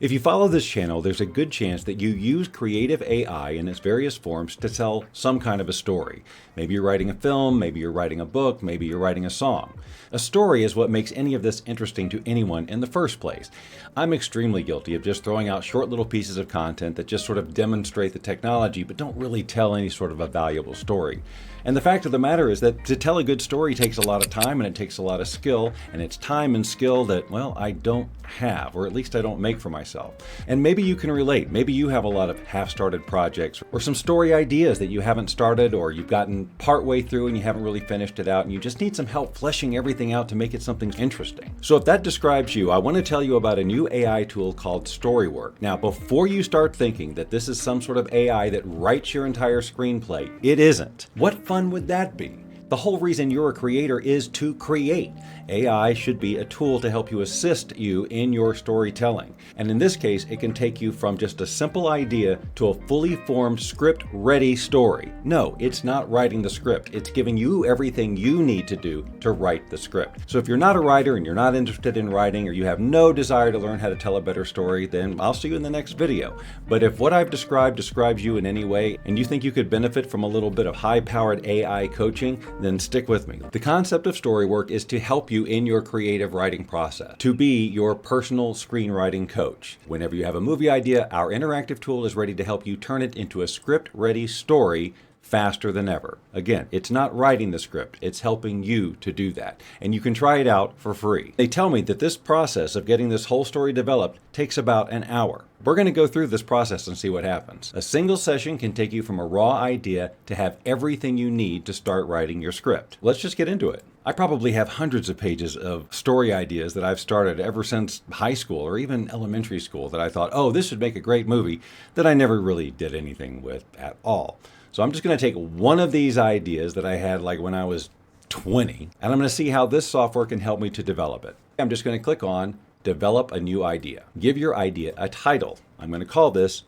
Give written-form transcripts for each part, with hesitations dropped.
If you follow this channel, there's a good chance that you use creative AI in its various forms to tell some kind of a story. Maybe you're writing a film, maybe you're writing a book, maybe you're writing a song. A story is what makes any of this interesting to anyone in the first place. I'm extremely guilty of just throwing out short little pieces of content that just sort of demonstrate the technology but don't really tell any sort of a valuable story. And the fact of the matter is that to tell a good story takes a lot of time and it takes a lot of skill, and it's time and skill that, well, I don't have, or at least I don't make for myself. And maybe you can relate. Maybe you have a lot of half-started projects or some story ideas that you haven't started, or you've gotten partway through and you haven't really finished it out and you just need some help fleshing everything out to make it something interesting. So if that describes you, I want to tell you about a new AI tool called StoryWork. Now, before you start thinking that this is some sort of AI that writes your entire screenplay, it isn't. What fun would that be? The whole reason you're a creator is to create. AI should be a tool to help you assist you in your storytelling. And in this case, it can take you from just a simple idea to a fully formed script-ready story. No, it's not writing the script. It's giving you everything you need to do to write the script. So if you're not a writer and you're not interested in writing, or you have no desire to learn how to tell a better story, then I'll see you in the next video. But if what I've described describes you in any way, and you think you could benefit from a little bit of high-powered AI coaching, then stick with me. The concept of StoryWork is to help you in your creative writing process, to be your personal screenwriting coach. Whenever you have a movie idea, our interactive tool is ready to help you turn it into a script-ready story faster than ever. Again, it's not writing the script, it's helping you to do that. And you can try it out for free. They tell me that this process of getting this whole story developed takes about an hour. We're going to go through this process and see what happens. A single session can take you from a raw idea to have everything you need to start writing your script. Let's just get into it. I probably have hundreds of pages of story ideas that I've started ever since high school or even elementary school that I thought, oh, this would make a great movie, that I never really did anything with at all. So I'm just going to take one of these ideas that I had like when I was 20, and I'm going to see how this software can help me to develop it. I'm just going to click on Develop a New Idea. Give your idea a title. I'm going to call this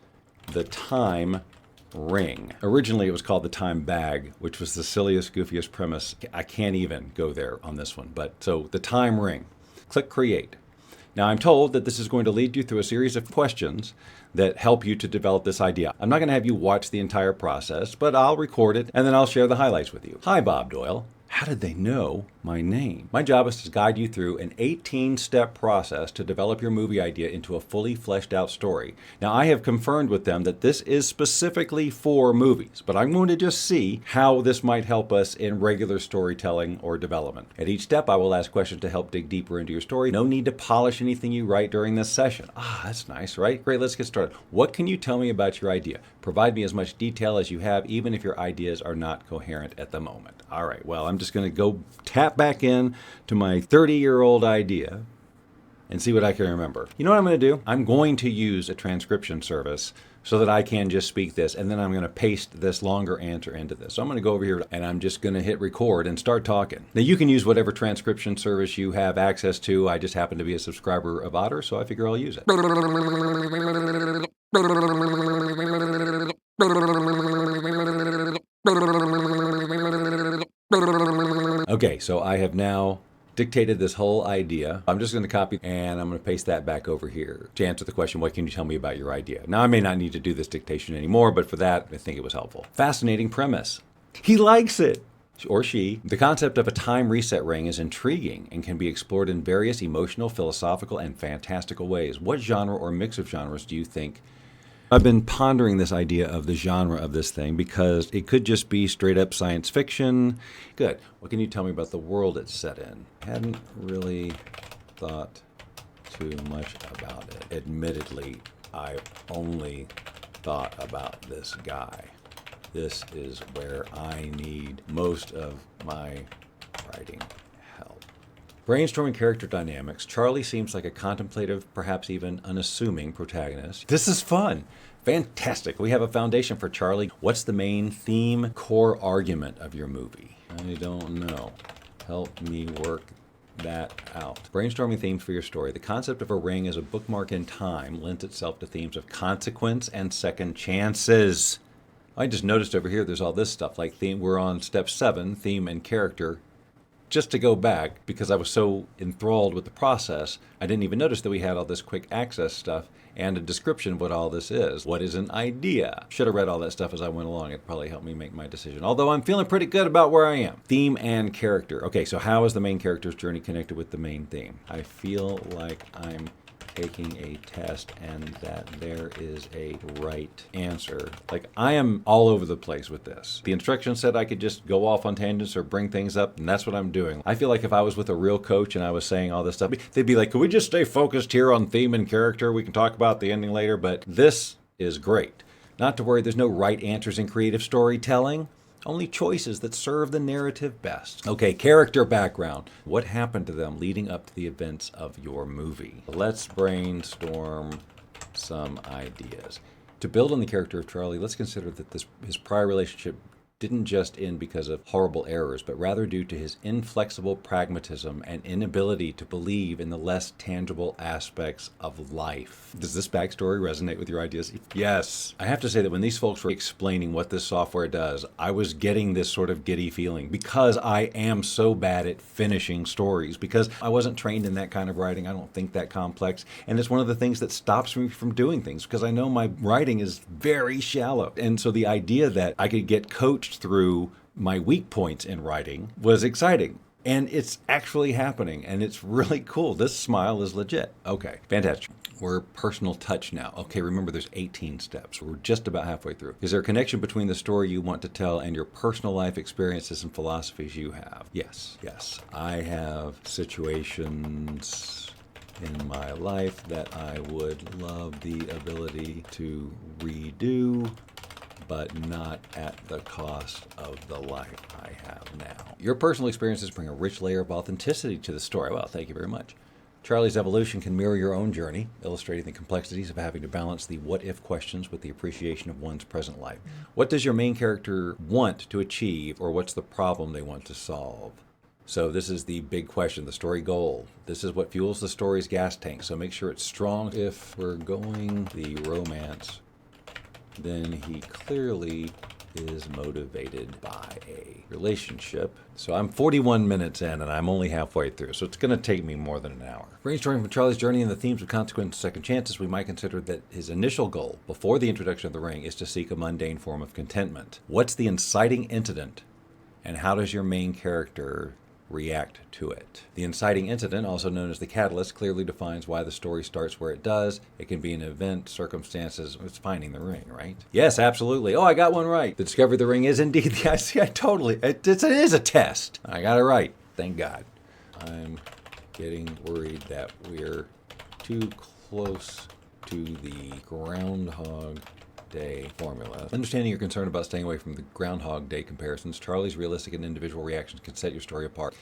The Time Ring. Originally, it was called The Time Bag, which was the silliest, goofiest premise. I can't even go there on this one. But so The Time Ring. Click Create. Now, I'm told that this is going to lead you through a series of questions that help you to develop this idea. I'm not going to have you watch the entire process, but I'll record it and then I'll share the highlights with you. Hi, Bob Doyle. How did they know my name? My job is to guide you through an 18-step process to develop your movie idea into a fully fleshed out story. Now, I have confirmed with them that this is specifically for movies, but I'm going to just see how this might help us in regular storytelling or development. At each step, I will ask questions to help dig deeper into your story. No need to polish anything you write during this session. That's nice, right? Great, let's get started. What can you tell me about your idea? Provide me as much detail as you have, even if your ideas are not coherent at the moment. All right, well, I'm just going to go tap back in to my 30-year-old idea and see what I can remember. You know what I'm going to do? I'm going to use a transcription service so that I can just speak this, and then I'm going to paste this longer answer into this. So I'm going to go over here and I'm just going to hit record and start talking. Now you can use whatever transcription service you have access to. I just happen to be a subscriber of Otter, so I figure I'll use it. Okay, so I have now dictated this whole idea. I'm just going to copy and I'm going to paste that back over here to answer the question, what can you tell me about your idea? Now, I may not need to do this dictation anymore, but for that, I think it was helpful. Fascinating premise. He likes it. Or she. The concept of a time reset ring is intriguing and can be explored in various emotional, philosophical, and fantastical ways. What genre or mix of genres do you think? I've been pondering this idea of the genre of this thing because it could just be straight up science fiction. Good. What can you tell me about the world it's set in? Hadn't really thought too much about it. Admittedly, I only thought about this guy. This is where I need most of my writing help. Brainstorming character dynamics. Charlie seems like a contemplative, perhaps even unassuming protagonist. This is fun. Fantastic. We have a foundation for Charlie. What's the main theme, core argument of your movie? I don't know. Help me work that out. Brainstorming themes for your story. The concept of a ring as a bookmark in time lends itself to themes of consequence and second chances. I just noticed over here there's all this stuff like theme. We're on step 7, theme and character. Just to go back, because I was so enthralled with the process, I didn't even notice that we had all this quick access stuff and a description of what all this is. What is an idea? Should have read all that stuff as I went along. It probably helped me make my decision. Although I'm feeling pretty good about where I am. Theme and character. Okay, so how is the main character's journey connected with the main theme? I feel like I'm taking a test and that there is a right answer. Like, I am all over the place with this. The instructions said I could just go off on tangents or bring things up, and that's what I'm doing. I feel like if I was with a real coach and I was saying all this stuff, they'd be like, can we just stay focused here on theme and character? We can talk about the ending later, but this is great. Not to worry, there's no right answers in creative storytelling. Only choices that serve the narrative best. Okay, character background. What happened to them leading up to the events of your movie? Let's brainstorm some ideas. To build on the character of Charlie, let's consider that his prior relationship didn't just end because of horrible errors, but rather due to his inflexible pragmatism and inability to believe in the less tangible aspects of life. Does this backstory resonate with your ideas? Yes. I have to say that when these folks were explaining what this software does, I was getting this sort of giddy feeling because I am so bad at finishing stories, because I wasn't trained in that kind of writing. I don't think that complex. And it's one of the things that stops me from doing things because I know my writing is very shallow. And so the idea that I could get coached through my weak points in writing was exciting. And it's actually happening, and it's really cool. This smile is legit. Okay, fantastic. We're personal touch now. Okay, remember there's 18 steps. We're just about halfway through. Is there a connection between the story you want to tell and your personal life experiences and philosophies you have? Yes. I have situations in my life that I would love the ability to redo, but not at the cost of the life I have now. Your personal experiences bring a rich layer of authenticity to the story. Well, thank you very much. Charlie's evolution can mirror your own journey, illustrating the complexities of having to balance the what-if questions with the appreciation of one's present life. What does your main character want to achieve, or what's the problem they want to solve? So this is the big question, the story goal. This is what fuels the story's gas tank, so make sure it's strong. If we're going the romance, then he clearly is motivated by a relationship. So I'm 41 minutes in and I'm only halfway through, so it's going to take me more than an hour. Brainstorming from Charlie's journey and the themes of consequence and second chances, we might consider that his initial goal, before the introduction of the ring, is to seek a mundane form of contentment. What's the inciting incident, and how does your main character react to it? The inciting incident, also known as the catalyst, clearly defines why the story starts where it does. It can be an event, circumstances. It's finding the ring, right? Yes, absolutely. Oh, I got one right. The discovery of the ring is indeed it is a test. I got it right. Thank God. I'm getting worried that we're too close to the Groundhog Day formula. Understanding your concern about staying away from the Groundhog Day comparisons, Charlie's realistic and individual reactions can set your story apart.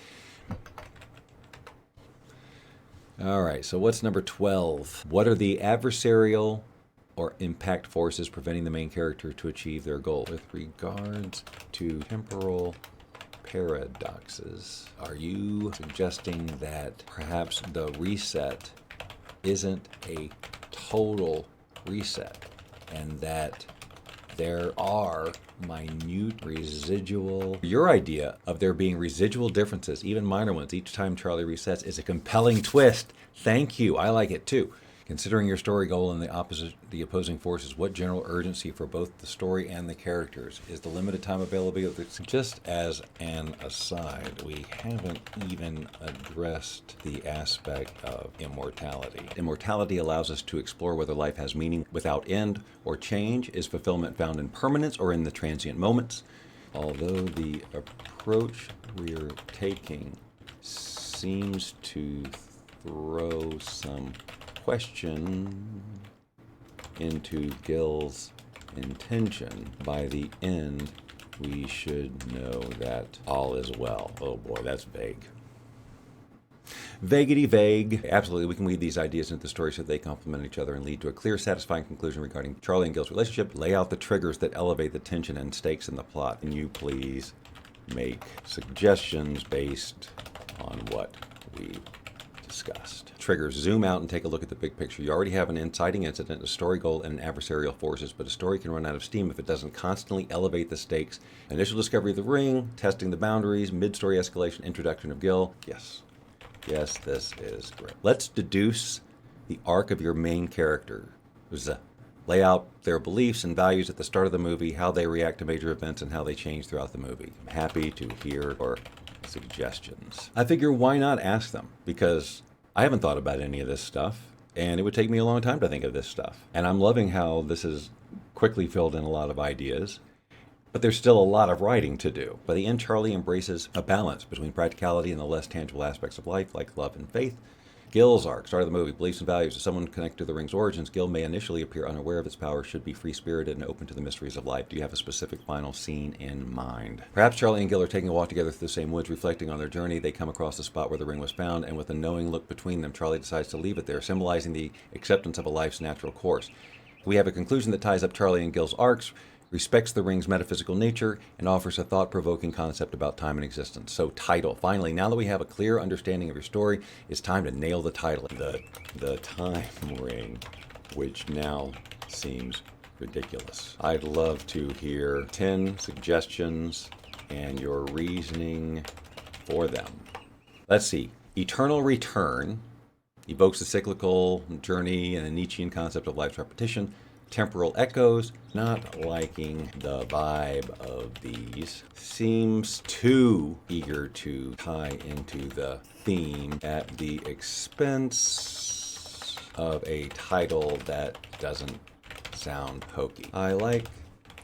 All right, so what's number 12? What are the adversarial or impact forces preventing the main character to achieve their goal? With regards to temporal paradoxes, are you suggesting that perhaps the reset isn't a total reset, and that there are minute residual... Your idea of there being residual differences, even minor ones, each time Charlie resets is a compelling twist. Thank you. I like it too. Considering your story goal and the opposing forces, what general urgency for both the story and the characters? Is the limited time availability? Just as an aside, we haven't even addressed the aspect of immortality. Immortality allows us to explore whether life has meaning without end or change. Is fulfillment found in permanence or in the transient moments? Although the approach we're taking seems to throw some question into Gil's intention, by the end we should know that all is well. Oh boy, that's vague. Vaguity vague. Absolutely, we can weave these ideas into the story so they complement each other and lead to a clear, satisfying conclusion regarding Charlie and Gil's relationship. Lay out the triggers that elevate the tension and stakes in the plot. Can you please make suggestions based on what we discussed? Triggers. Zoom out and take a look at the big picture. You already have an inciting incident, a story goal, and adversarial forces, but a story can run out of steam if it doesn't constantly elevate the stakes. Initial discovery of the ring, testing the boundaries, mid-story escalation, introduction of Gil. Yes, this is great. Let's deduce the arc of your main character. Lay out their beliefs and values at the start of the movie, how they react to major events, and how they change throughout the movie. I'm happy to hear your suggestions. I figure why not ask them? Because I haven't thought about any of this stuff, and it would take me a long time to think of this stuff. And I'm loving how this has quickly filled in a lot of ideas. But there's still a lot of writing to do. By the end, Charlie embraces a balance between practicality and the less tangible aspects of life, like love and faith. Gil's arc, start of the movie, beliefs and values. As someone connected to the ring's origins, Gil may initially appear unaware of its power, should be free-spirited and open to the mysteries of life. Do you have a specific final scene in mind? Perhaps Charlie and Gil are taking a walk together through the same woods, reflecting on their journey. They come across the spot where the ring was found, and with a knowing look between them, Charlie decides to leave it there, symbolizing the acceptance of a life's natural course. We have a conclusion that ties up Charlie and Gil's arcs, respects the ring's metaphysical nature, and offers a thought-provoking concept about time and existence. So, title. Finally, now that we have a clear understanding of your story, it's time to nail the title. The time ring, which now seems ridiculous. I'd love to hear 10 suggestions and your reasoning for them. Let's see. Eternal return evokes the cyclical journey and a Nietzschean concept of life's repetition. Temporal echoes, not liking the vibe of these. Seems too eager to tie into the theme at the expense of a title that doesn't sound hokey. I like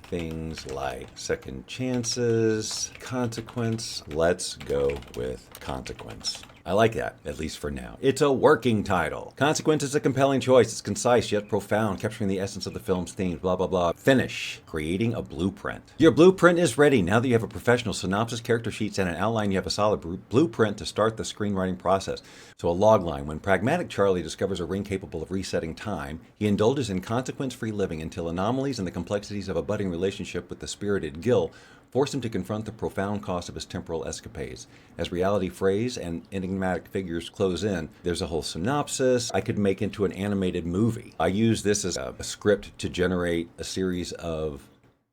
things like second chances, consequence. Let's go with consequence. I like that, at least for now. It's a working title. Consequence is a compelling choice. It's concise yet profound, capturing the essence of the film's themes, blah, blah, blah. Finish. Creating a blueprint. Your blueprint is ready. Now that you have a professional synopsis, character sheets, and an outline, you have a solid blueprint to start the screenwriting process. So a logline. When pragmatic Charlie discovers a ring capable of resetting time, he indulges in consequence-free living until anomalies and the complexities of a budding relationship with the spirited Gil force him to confront the profound cost of his temporal escapades. As reality frays and enigmatic figures close in, there's a whole synopsis I could make into an animated movie. I use this as a script to generate a series of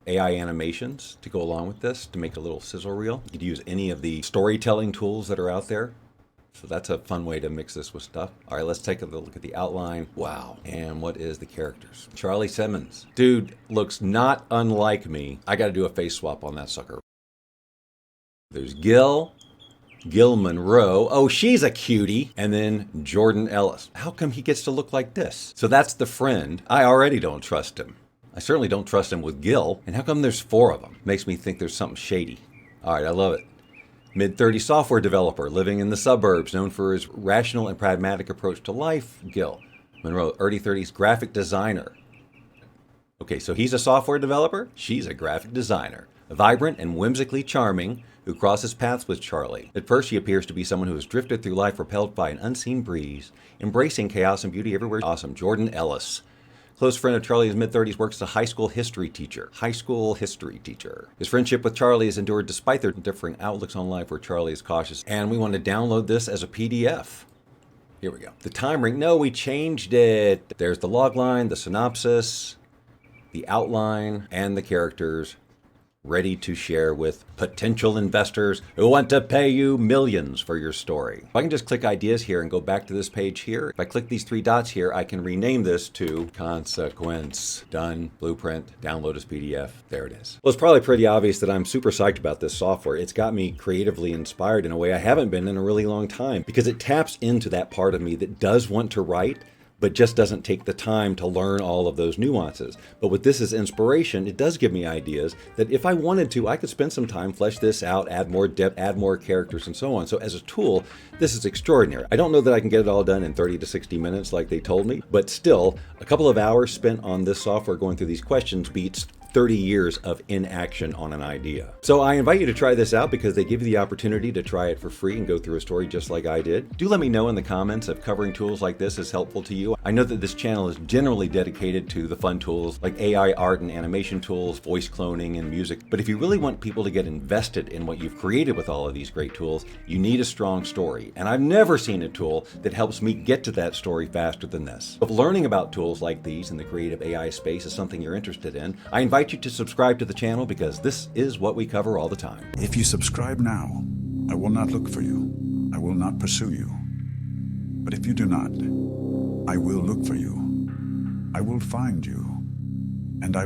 AI animations to go along with this, to make a little sizzle reel. You could use any of the storytelling tools that are out there. So that's a fun way to mix this with stuff. All right, let's take a look at the outline. Wow. And what is the characters? Charlie Simmons. Dude looks not unlike me. I got to do a face swap on that sucker. There's Gil Monroe. Oh, she's a cutie. And then Jordan Ellis. How come he gets to look like this? So that's the friend. I already don't trust him. I certainly don't trust him with Gil. And how come there's 4 of them? Makes me think there's something shady. All right, I love it. Mid-30s software developer living in the suburbs, known for his rational and pragmatic approach to life, Gil Monroe. Early 30s graphic designer. Okay, so he's a software developer, she's a graphic designer. Vibrant and whimsically charming, who crosses paths with Charlie. At first, she appears to be someone who has drifted through life repelled by an unseen breeze, embracing chaos and beauty everywhere. Awesome. Jordan Ellis. Close friend of Charlie in his mid-30s, works as a high school history teacher. His friendship with Charlie has endured despite their differing outlooks on life, where Charlie is cautious. And we want to download this as a PDF. Here we go. The time ring. No, we changed it. There's the logline, the synopsis, the outline, and the characters ready to share with potential investors who want to pay you millions for your story. If I can just click ideas here and go back to this page here, if I click these 3 dots here, I can rename this to Consequence. Done. Blueprint. Download as PDF. There it is. Well, it's probably pretty obvious that I'm super psyched about this software. It's got me creatively inspired in a way I haven't been in a really long time, because it taps into that part of me that does want to write, but just doesn't take the time to learn all of those nuances. But with this as inspiration, it does give me ideas that if I wanted to, I could spend some time, flesh this out, add more depth, add more characters, and so on. So as a tool, this is extraordinary. I don't know that I can get it all done in 30 to 60 minutes like they told me, but still, a couple of hours spent on this software going through these questions beats 30 years of inaction on an idea. So I invite you to try this out, because they give you the opportunity to try it for free and go through a story just like I did. Do let me know in the comments if covering tools like this is helpful to you. I know that this channel is generally dedicated to the fun tools like AI art and animation tools, voice cloning, and music. But if you really want people to get invested in what you've created with all of these great tools, you need a strong story. And I've never seen a tool that helps me get to that story faster than this. If learning about tools like these in the creative AI space is something you're interested in, I invite you to subscribe to the channel, because this is what we cover all the time. If you subscribe now, I will not look for you. I will not pursue you. But if you do not, I will look for you. I will find you, and I